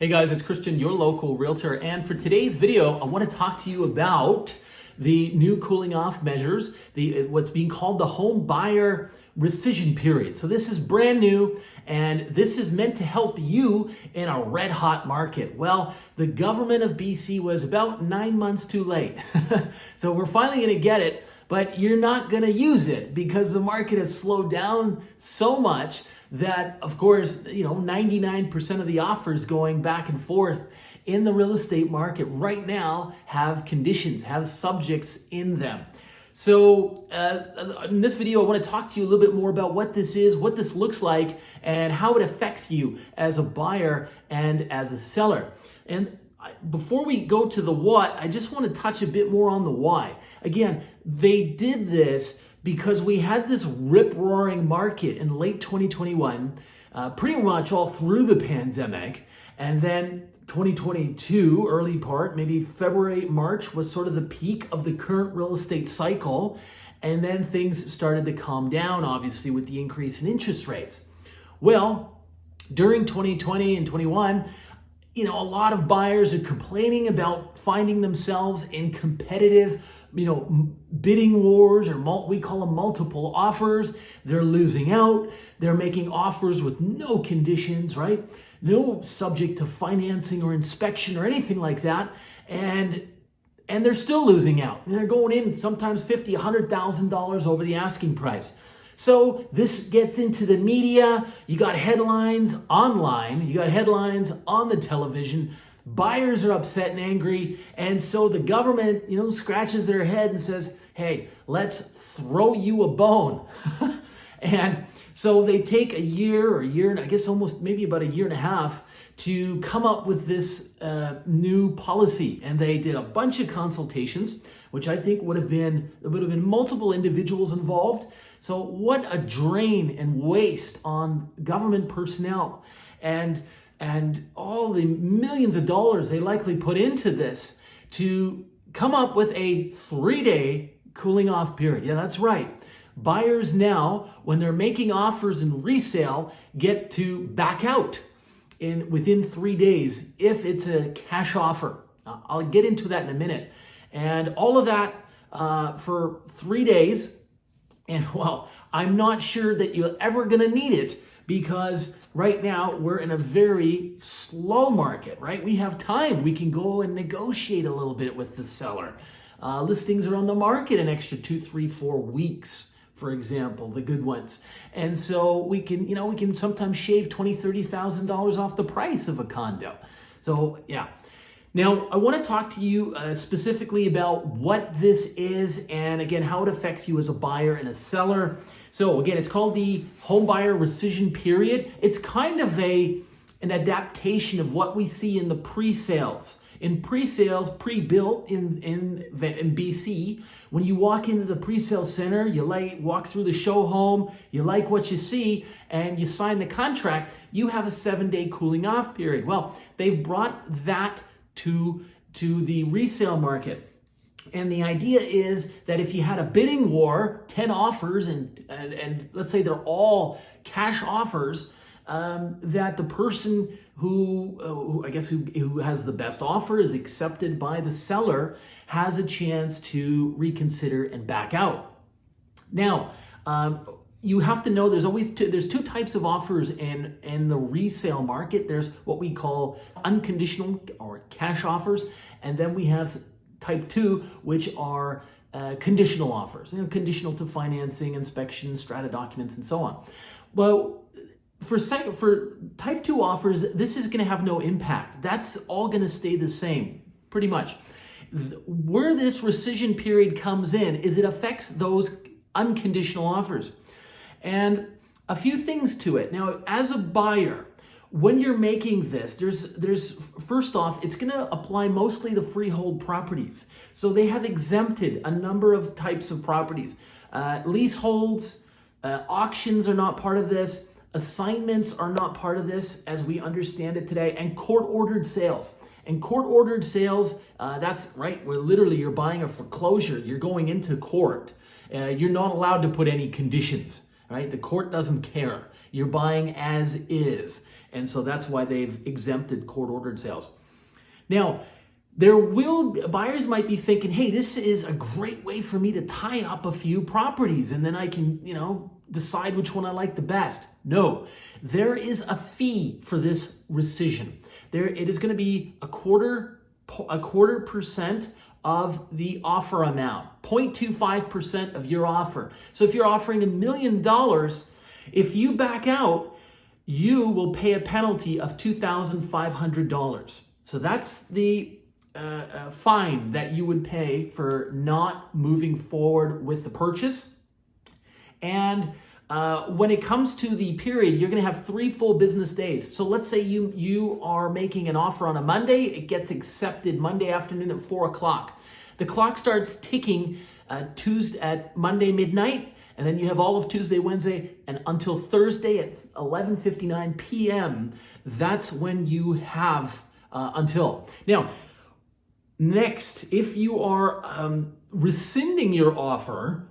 Hey guys, it's Christian, your local realtor, and for today's video, I want to talk to you about the new cooling off measures, what's being called the home buyer rescission period. So this is brand new, and this is meant to help you in a red hot market. Well, the government of BC was about 9 months too late. So we're finally going to get it, but you're not going to use it because the market has slowed down so much that, of course, 99% of the offers going back and forth in the real estate market right now have conditions, have subjects in them. So in this video, I want to talk to you a little bit more about what this is, what this looks like, and how it affects you as a buyer and as a seller. And before we go to the what, I just want to touch a bit more on the why. Again, they did this because we had this rip-roaring market in late 2021, pretty much all through the pandemic, and then 2022, early part, maybe February, March, was sort of the peak of the current real estate cycle, and then things started to calm down, obviously, with the increase in interest rates. Well, during 2020 and 21, a lot of buyers are complaining about finding themselves in competitive bidding wars, or we call them multiple offers. They're losing out. They're making offers with no conditions, right? No subject to financing or inspection or anything like that. And they're still losing out. And they're going in sometimes $50,000, $100,000 over the asking price. So this gets into the media. You got headlines online. You got headlines on the television. Buyers are upset and angry, and so the government, scratches their head and says, hey, let's throw you a bone. And so they take a year, I guess almost maybe about a year and a half to come up with this new policy. And they did a bunch of consultations, which I think would have been multiple individuals involved. So what a drain and waste on government personnel. And all the millions of dollars they likely put into this to come up with a 3-day cooling off period. Yeah, that's right. Buyers now, when they're making offers in resale, get to back out within 3 days if it's a cash offer. I'll get into that in a minute. And all of that for 3 days. And well, I'm not sure that you're ever going to need it, because right now we're in a very slow market, right? We have time. We can go and negotiate a little bit with the seller. Listings are on the market an extra 2, 3, 4 weeks, for example, the good ones. And so we can sometimes shave $20,000, $30,000 off the price of a condo. So yeah. Now, I want to talk to you specifically about what this is and, again, how it affects you as a buyer and a seller. So, again, it's called the home buyer rescission period. It's kind of an adaptation of what we see in the pre-sales. In pre-sales, pre-built in BC, when you walk into the pre-sale center, you walk through the show home, you like what you see, and you sign the contract, you have a 7-day cooling off period. Well, they've brought that to the resale market. And the idea is that if you had a bidding war, 10 offers, and let's say they're all cash offers, that the person who has the best offer is accepted by the seller has a chance to reconsider and back out. Now, you have to know there's two types of offers in the resale market. There's what we call unconditional or cash offers, and then we have type 2, which are conditional offers, conditional to financing, inspection, strata documents, and so on. Well, for type 2 offers, this is going to have no impact. That's all going to stay the same, pretty much. Where this rescission period comes in is it affects those unconditional offers. And a few things to it. Now, as a buyer, when you're making this, there's first off, it's going to apply mostly to freehold properties. So they have exempted a number of types of properties. Leaseholds, auctions are not part of this. Assignments are not part of this as we understand it today. And court-ordered sales. And court-ordered sales, that's right, where literally you're buying a foreclosure. You're going into court. You're not allowed to put any conditions, right? The court doesn't care. You're buying as is. And so that's why they've exempted court-ordered sales. Now, buyers might be thinking, hey, this is a great way for me to tie up a few properties and then I can, decide which one I like the best. No, there is a fee for this rescission. It is going to be a quarter percent of the offer amount, 0.25% of your offer. So if you're offering $1 million, if you back out, you will pay a penalty of $2,500. So that's the fine that you would pay for not moving forward with the purchase. And when it comes to the period, you're going to have 3 full business days. So let's say you are making an offer on a Monday. It gets accepted Monday afternoon at 4 o'clock. The clock starts ticking at Monday midnight, and then you have all of Tuesday, Wednesday, and until Thursday at 11:59 p.m. That's when you have until. Now, next, if you are rescinding your offer,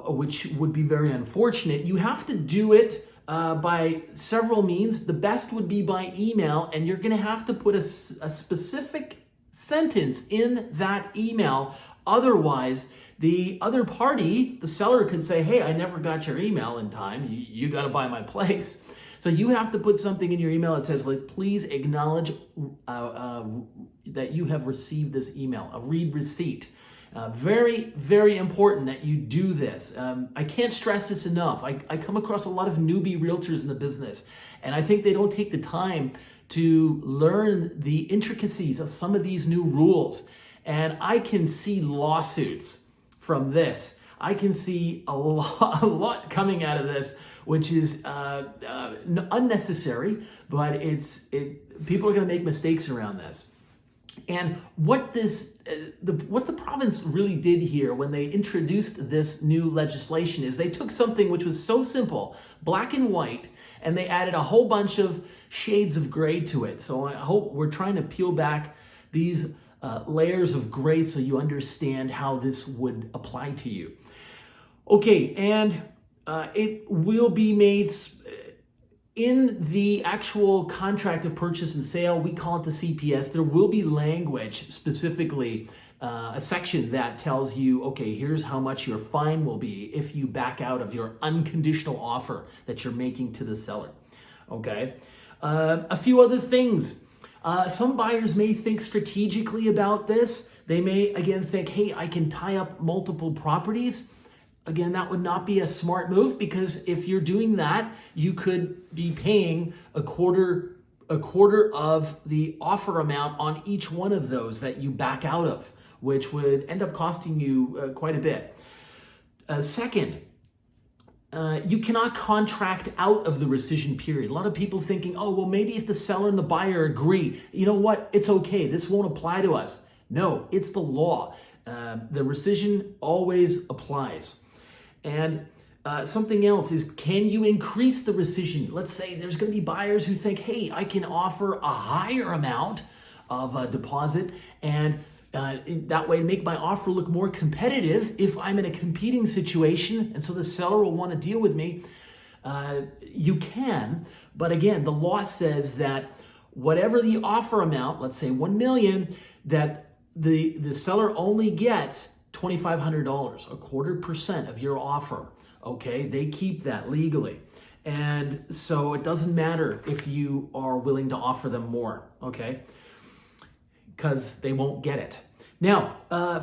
which would be very unfortunate, you have to do it by several means. The best would be by email, and you're going to have to put a specific sentence in that email. Otherwise, the other party, the seller, could say, hey, I never got your email in time. You got to buy my place. So you have to put something in your email that says, like, please acknowledge that you have received this email, a read receipt. Very, very important that you do this. I can't stress this enough. I come across a lot of newbie realtors in the business, and I think they don't take the time to learn the intricacies of some of these new rules. And I can see lawsuits from this. I can see a lot coming out of this, which is unnecessary, but people are going to make mistakes around this. And what the province really did here when they introduced this new legislation is they took something which was so simple, black and white, and they added a whole bunch of shades of gray to it. So I hope we're trying to peel back these layers of gray so you understand how this would apply to you. Okay, and it will be made in the actual contract of purchase and sale. We call it the CPS. There will be language, specifically a section that tells you, okay, here's how much your fine will be if you back out of your unconditional offer that you're making to the seller. Okay, a few other things. Some buyers may think strategically about this. They may, again, think, hey, I can tie up multiple properties. Again, that would not be a smart move, because if you're doing that, you could be paying a quarter of the offer amount on each one of those that you back out of, which would end up costing you quite a bit. Second, you cannot contract out of the rescission period. A lot of people thinking, oh, well, maybe if the seller and the buyer agree, you know what, it's okay, this won't apply to us. No, it's the law. The rescission always applies. And something else is, can you increase the rescission? Let's say there's going to be buyers who think, hey, I can offer a higher amount of a deposit, and that way make my offer look more competitive if I'm in a competing situation, and so the seller will want to deal with me. You can, but again, the law says that whatever the offer amount, let's say $1 million, that the seller only gets $2,500, a quarter percent of your offer. Okay, they keep that legally. And so it doesn't matter if you are willing to offer them more, okay? Because they won't get it. Now,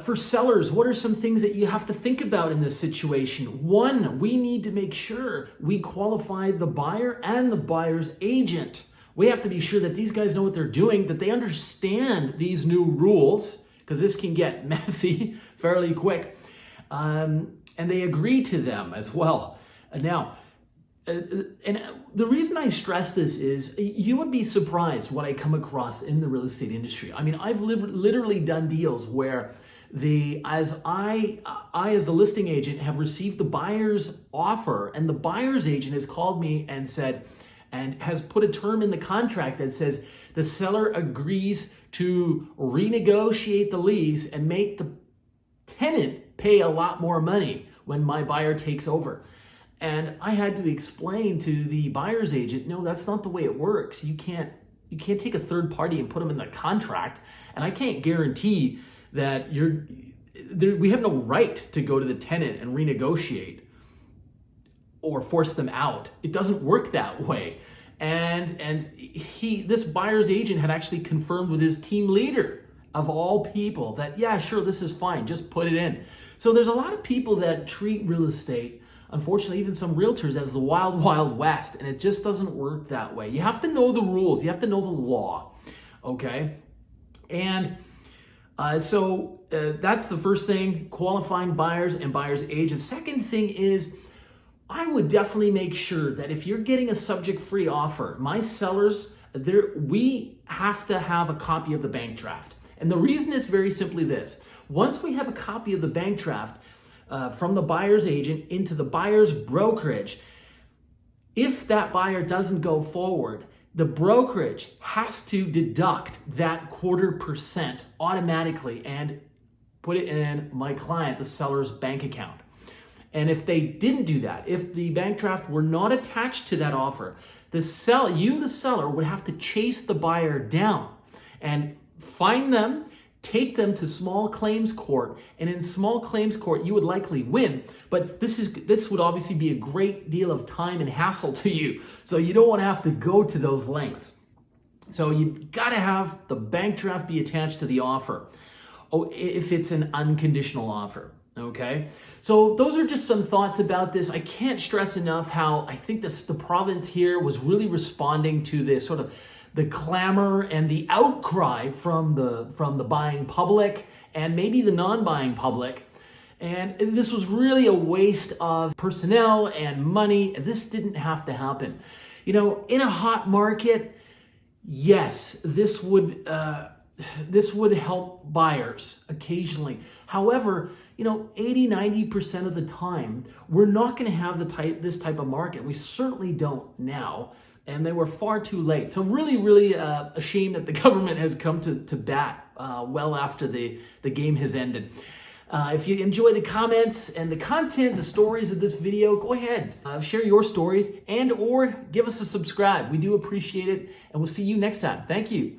for sellers, what are some things that you have to think about in this situation? One, we need to make sure we qualify the buyer and the buyer's agent. We have to be sure that these guys know what they're doing, that they understand these new rules, because this can get messy fairly quick, and they agree to them as well. Now, and the reason I stress this is you would be surprised what I come across in the real estate industry. I mean, I've literally done deals where as the listing agent have received the buyer's offer, and the buyer's agent has called me and said, and has put a term in the contract that says the seller agrees to renegotiate the lease and make the tenant pay a lot more money when my buyer takes over. And I had to explain to the buyer's agent, no, that's not the way it works. You can't take a third party and put them in the contract. And I can't guarantee that we have no right to go to the tenant and renegotiate or force them out. It doesn't work that way. And this buyer's agent had actually confirmed with his team leader of all people that, yeah, sure, this is fine, just put it in. So there's a lot of people that treat real estate, unfortunately, even some realtors, as the wild, wild west, and it just doesn't work that way. You have to know the rules, you have to know the law, okay? And so that's the first thing, qualifying buyers and buyer's agents. Second thing is, I would definitely make sure that if you're getting a subject-free offer, my sellers, we have to have a copy of the bank draft. And the reason is very simply this. Once we have a copy of the bank draft from the buyer's agent into the buyer's brokerage, if that buyer doesn't go forward, the brokerage has to deduct that 0.25% automatically and put it in my client, the seller's bank account. And if they didn't do that, if the bank draft were not attached to that offer, the seller, would have to chase the buyer down and find them, take them to small claims court, and in small claims court, you would likely win. But this would obviously be a great deal of time and hassle to you. So you don't want to have to go to those lengths. So you got to have the bank draft be attached to the offer. Oh, if it's an unconditional offer. Okay, so those are just some thoughts about this. I can't stress enough how I think the province here was really responding to this sort of the clamor and the outcry from the buying public and maybe the non-buying public. And this was really a waste of personnel and money. This didn't have to happen. You know, in a hot market, yes, this would help buyers occasionally. However, 80-90% of the time, we're not going to have this type of market. We certainly don't now, and they were far too late. So really, really a shame that the government has come to bat well after the game has ended. If you enjoy the comments and the content, the stories of this video, go ahead, share your stories and or give us a subscribe. We do appreciate it, and we'll see you next time. Thank you.